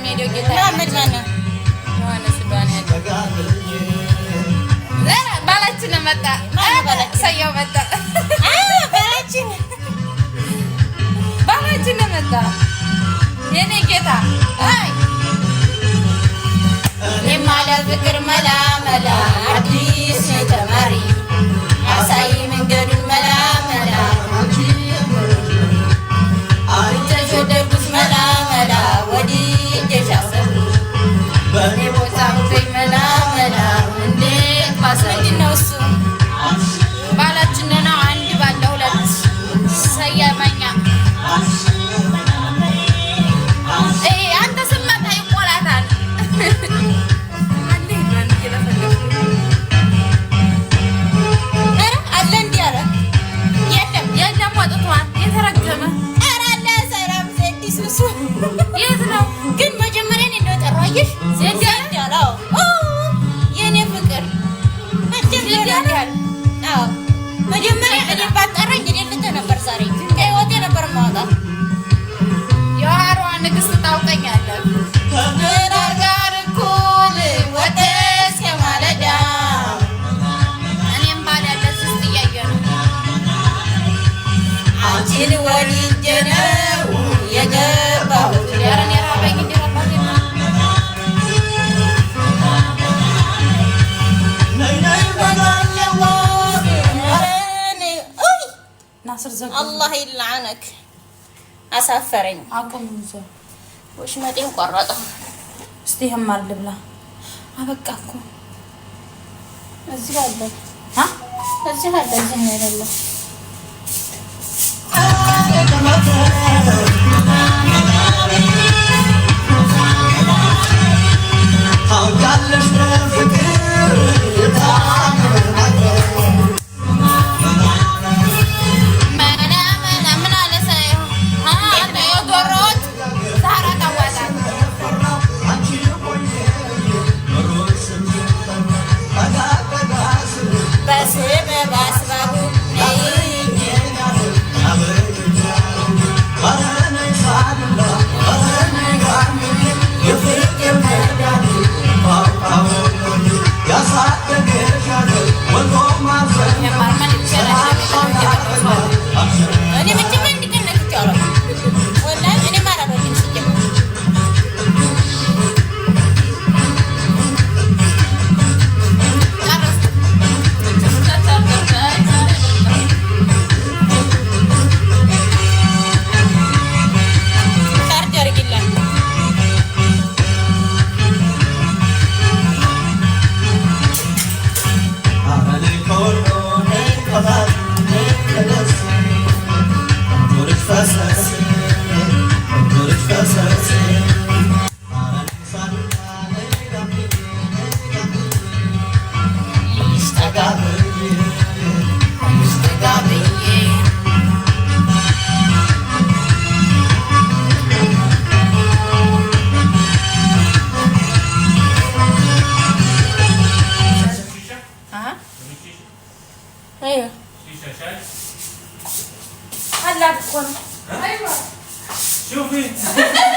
ሄደው ጌታ መሐመድ ማነው? ዮሐንስ ዳን ባላችን መጣ። ሰየው መጣ። ባላችን መጣ። የኔ ጌታ አይ የማለ ፍቅር መላ መላ አዲስ ተማሪ አሳይ መንገዱን መላ መላ ተሸደጉት መላ መላ ወዲህ ጀሻሰብ በኔ ቦታ መላ መላ እንዴት ማሰኝ ነው እሱ ባላችን ነው። አንድ ባለ ሁለት ሰየመኛ አንተ ስመጣ ይቆላታል። አለ እንዲህ አለ የለም ወጥቷል። የተረገመ ኧረ አለ ሰላም ዘዲ ሱሱ የት ነው ግን መጀመሪያ እኔ ነው የጠራው። አየሽ ዘዲ አለው የኔ ፍቅር መጀመሪያ እኔ ባጠራኝ እኔ ልተ ነበር ዛሬ ከህይወቴ ነበር ማውጣት የዋሯ ንግስት ታውቀኛለህ ከመራር ጋር እኩል ወደስ የማለዳ እኔም ባል ያለች ውስጥ እያየ ነው አንቺን ወድጄ ነው የገባሁት ያረን የራበኝ እንዲረባኝ ናስር ዘግ አላህ ይልዓነክ አሳፈረኝ አቁም ዘ ወሽመጤን ቆረጠ። እስቲ ህማር ልብላ አበቃ እኮ እዚህ አለ እዚህ አለ እዚህ ነው ያለው ታውቃለሽ ፍቅር I'm